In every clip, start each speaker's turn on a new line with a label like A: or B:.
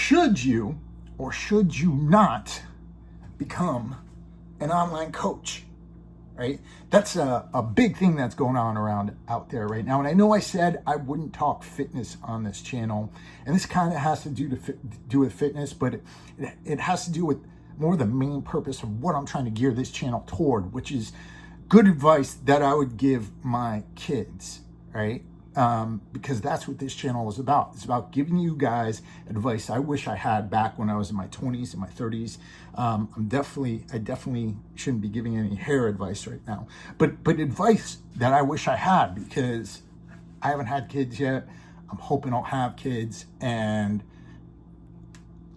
A: should you or should you not become an online coach? Right? That's a big thing that's going on around out there right now. And I know I said I wouldn't talk fitness on this channel, and this kind of has to do with fitness, but it has to do with more the main purpose of what I'm trying to gear this channel toward, which is good advice that I would give my kids, right? Because that's what this channel is about. It's about giving you guys advice I wish I had back when I was in my 20s and my 30s. I definitely shouldn't be giving any hair advice right now, but advice that I wish I had, because I haven't had kids yet. I'm hoping I'll have kids, and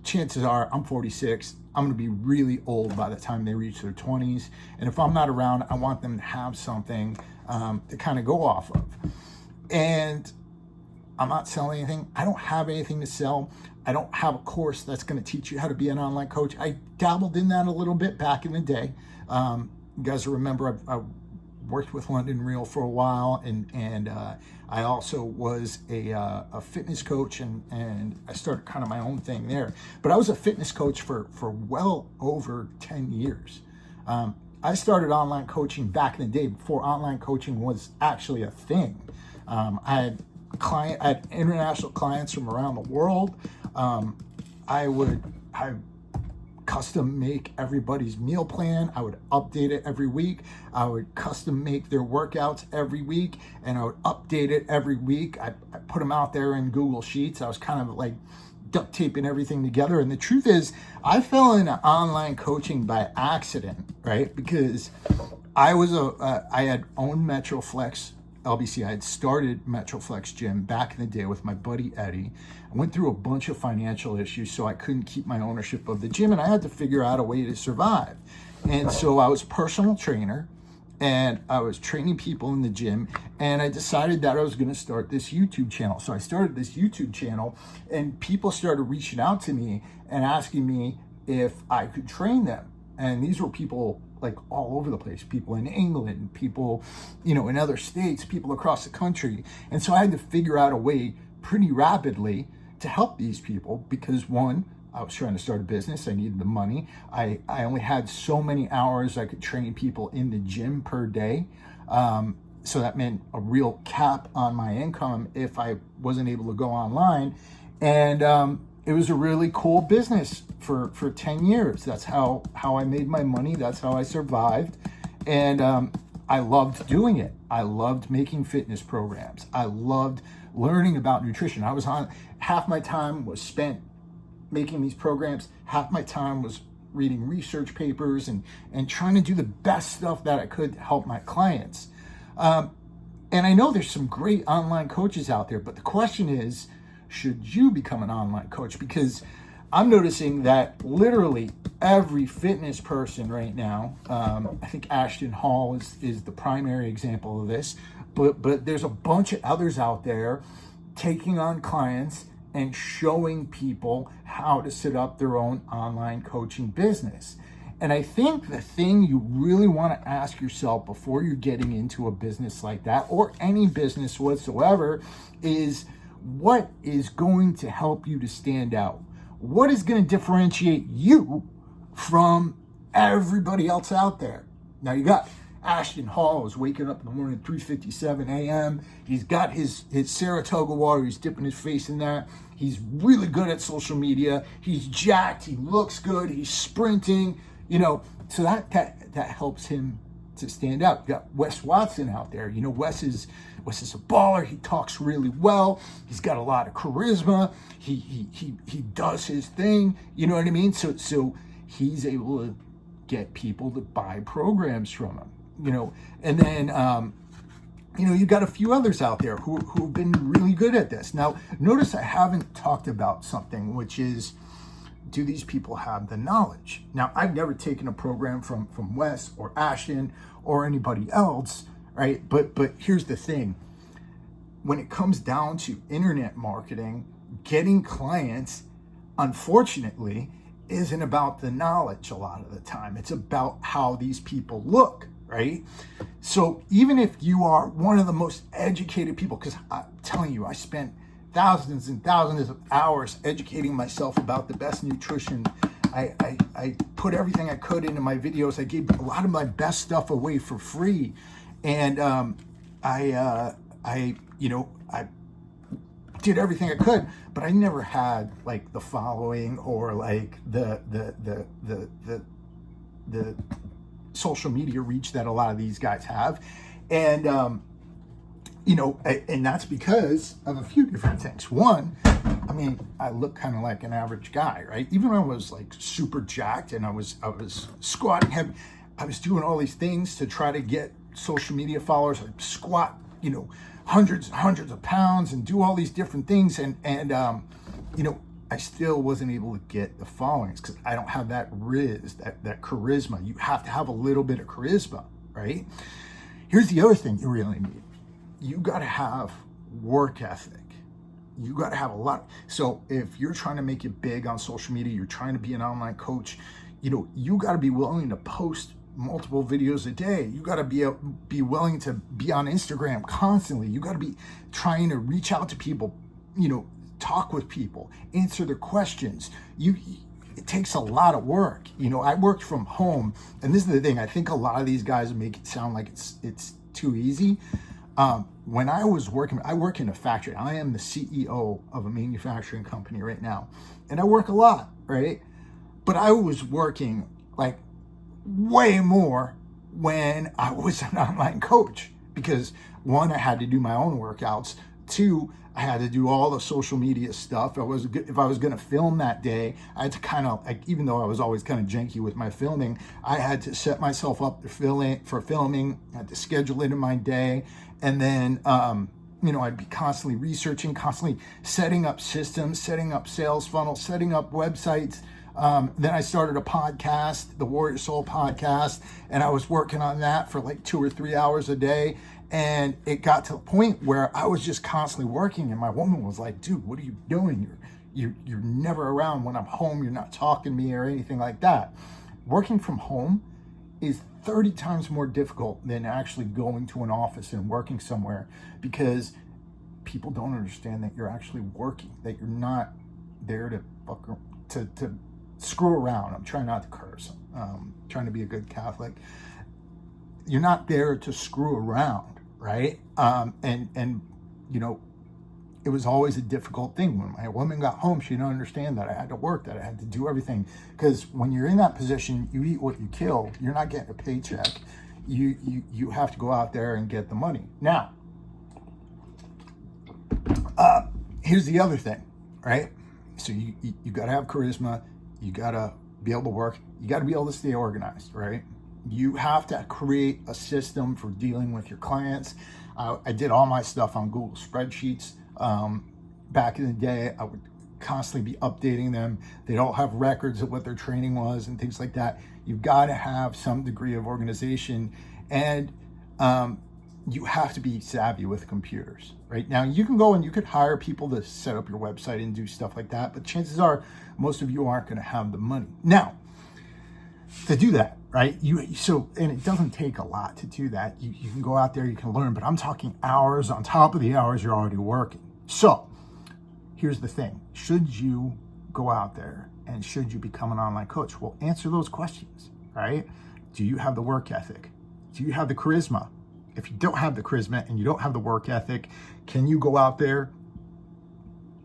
A: chances are I'm 46. I'm going to be really old by the time they reach their 20s. And if I'm not around, I want them to have something to kind of go off of. And I'm not selling anything. I don't have anything to sell. I don't have a course that's going to teach you how to be an online coach. I dabbled in that a little bit back in the day. You guys remember I worked with London Real for a while, and I also was a fitness coach, and I started kind of my own thing there. But I was a fitness coach for well over 10 years. I started online coaching back in the day before online coaching was actually a thing. I had international clients from around the world. I custom make everybody's meal plan. I would update it every week. I would custom make their workouts every week, and I would update it every week. I put them out there in Google Sheets. I was kind of like duct taping everything together. And the truth is, I fell into online coaching by accident, right? Because I had owned Metroflex LBC. I had started Metroflex Gym back in the day with my buddy Eddie. I went through a bunch of financial issues, so I couldn't keep my ownership of the gym, and I had to figure out a way to survive. And so I was a personal trainer, and I was training people in the gym, and I decided that I was going to start this YouTube channel. So I started this YouTube channel, and people started reaching out to me and asking me if I could train them. And these were people like all over the place, people in England, people, in other states, people across the country. And so I had to figure out a way pretty rapidly to help these people, because one, I was trying to start a business. I needed the money. I only had so many hours I could train people in the gym per day. So that meant a real cap on my income if I wasn't able to go online. And it was a really cool business for 10 years. That's how I made my money. That's how I survived. And I loved doing it. I loved making fitness programs. I loved learning about nutrition. Half my time was spent making these programs. Half my time was reading research papers and trying to do the best stuff that I could to help my clients. And I know there's some great online coaches out there, but the question is, should you become an online coach? Because I'm noticing that literally every fitness person right now, I think Ashton Hall is the primary example of this, but there's a bunch of others out there taking on clients and showing people how to set up their own online coaching business. And I think the thing you really want to ask yourself before you're getting into a business like that, or any business whatsoever, is what is going to help you to stand out? What is going to differentiate you from everybody else out there? Now you got Ashton Hall, who's waking up in the morning at 3:57 a.m. He's got his Saratoga water. He's dipping his face in that. He's really good at social media. He's jacked. He looks good. He's sprinting. So that helps him to stand out. You got Wes Watson out there. Wes is a baller. He talks really well. He's got a lot of charisma. He does his thing. You know what I mean? So he's able to get people to buy programs from him. And then you've got a few others out there who've been really good at this. Now, notice I haven't talked about something, which is, do these people have the knowledge? Now, I've never taken a program from Wes or Ashton or anybody else, right? But here's the thing. When it comes down to internet marketing, getting clients, unfortunately, isn't about the knowledge a lot of the time. It's about how these people look, right? So even if you are one of the most educated people, because I'm telling you, I spent thousands and thousands of hours educating myself about the best nutrition. I put everything I could into my videos. I gave a lot of my best stuff away for free. And I did everything I could, but I never had like the following or like the social media reach that a lot of these guys have. And and that's because of a few different things. One, I mean, I look kind of like an average guy, right? Even when I was like super jacked and I was squatting heavy, I was doing all these things to try to get social media followers. I'd squat, hundreds and hundreds of pounds and do all these different things. And I still wasn't able to get the followings because I don't have that that charisma. You have to have a little bit of charisma, right? Here's the other thing you really need. You got to have work ethic. You got to have a lot. So if you're trying to make it big on social media, you're trying to be an online coach, you got to be willing to post multiple videos a day. You got to be willing to be on Instagram constantly. You got to be trying to reach out to people, talk with people, answer their questions. It takes a lot of work. I worked from home, and this is the thing. I think a lot of these guys make it sound like it's too easy. When I was working, I work in a factory. I am the CEO of a manufacturing company right now, and I work a lot, right? But I was working like way more when I was an online coach because one, I had to do my own workouts. Two, I had to do all the social media stuff. If I was going to film that day, I had to kind of, even though I was always kind of janky with my filming, I had to set myself up for filming. I had to schedule it in my day. And then, I'd be constantly researching, constantly setting up systems, setting up sales funnels, setting up websites. Then I started a podcast, the Warrior Soul podcast, and I was working on that for like 2 or 3 hours a day. And it got to the point where I was just constantly working, and my woman was like, dude, what are you doing? You're never around when I'm home. You're not talking to me or anything like that. Working from home is 30 times more difficult than actually going to an office and working somewhere because people don't understand that you're actually working, that you're not there to screw around. I'm trying not to curse. Trying to be a good Catholic. You're not there to screw around, right? It was always a difficult thing. When my woman got home, she didn't understand that I had to work, that I had to do everything. Because when you're in that position, you eat what you kill. You're not getting a paycheck. You have to go out there and get the money. Now, here's the other thing, right? So you got to have charisma. You got to be able to work. You got to be able to stay organized, right? You have to create a system for dealing with your clients. I did all my stuff on Google spreadsheets. Back in the day, I would constantly be updating them. They'd all have records of what their training was and things like that. You've got to have some degree of organization, and you have to be savvy with computers. Right now, you can go and you could hire people to set up your website and do stuff like that, but chances are most of you aren't going to have the money. Now, to do that, right? And it doesn't take a lot to do that. You can go out there, you can learn, but I'm talking hours on top of the hours you're already working. So here's the thing. Should you go out there and should you become an online coach? Well, answer those questions, right? Do you have the work ethic? Do you have the charisma? If you don't have the charisma and you don't have the work ethic, can you go out there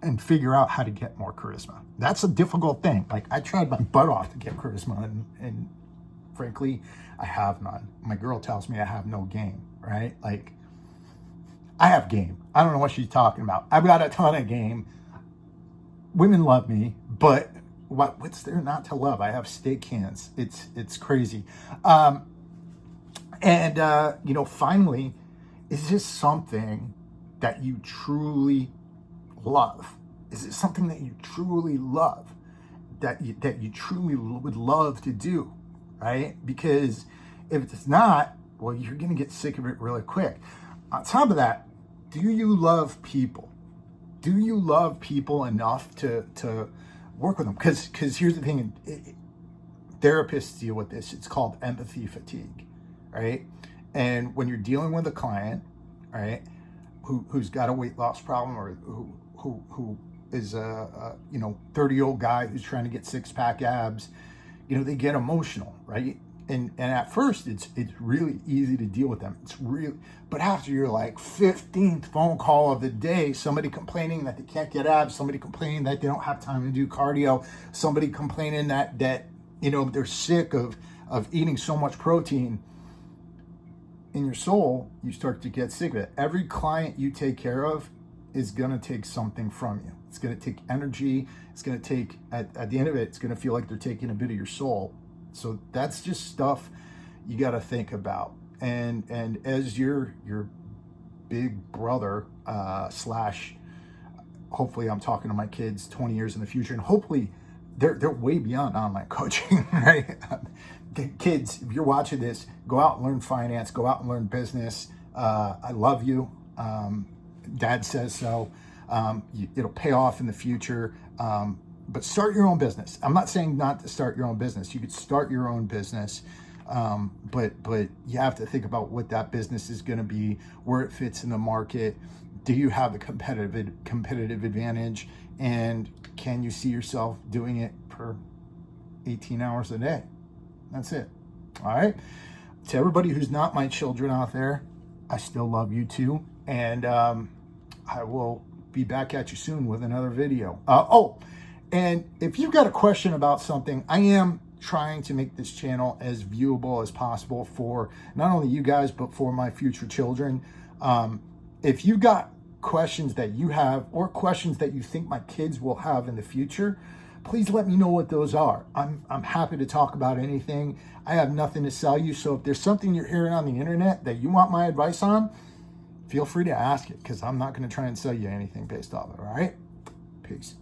A: and figure out how to get more charisma? That's a difficult thing. Like, I tried my butt off to get charisma, and frankly, I have none. My girl tells me I have no game, right? Like, I have game. I don't know what she's talking about. I've got a ton of game. Women love me, but what's there not to love? I have steak hands. It's crazy. Finally, is this something that you truly love? Is it something that you truly love, that you truly would love to do, right? Because if it's not, well, you're going to get sick of it really quick. On top of that, do you love people? Do you love people enough to work with them? Because here's the thing, therapists deal with this. It's called empathy fatigue, right? And when you're dealing with a client, right, who's got a weight loss problem or who is a 30-year-old guy who's trying to get six-pack abs, they get emotional, right? And at first it's really easy to deal with them. But after your like 15th phone call of the day, somebody complaining that they can't get abs, somebody complaining that they don't have time to do cardio, somebody complaining that they're sick of eating so much protein, in your soul, you start to get sick of it. Every client you take care of is going to take something from you. It's going to take energy. It's going to take, at the end of it, it's going to feel like they're taking a bit of your soul. So that's just stuff you got to think about. And as your big brother slash, hopefully I'm talking to my kids 20 years in the future, and hopefully they're way beyond online coaching, right? Kids, if you're watching this, go out and learn finance, go out and learn business. I love you. Dad says so. It'll pay off in the future. But start your own business. I'm not saying not to start your own business. You could start your own business. But you have to think about what that business is going to be, where it fits in the market. Do you have a competitive advantage? And can you see yourself doing it for 18 hours a day? That's it. All right. To everybody who's not my children out there, I still love you too. And I will be back at you soon with another video. And if you've got a question about something, I am trying to make this channel as viewable as possible for not only you guys, but for my future children. If you've got questions that you have or questions that you think my kids will have in the future, please let me know what those are. I'm happy to talk about anything. I have nothing to sell you. So if there's something you're hearing on the internet that you want my advice on, feel free to ask it, because I'm not going to try and sell you anything based off it. All right? Peace.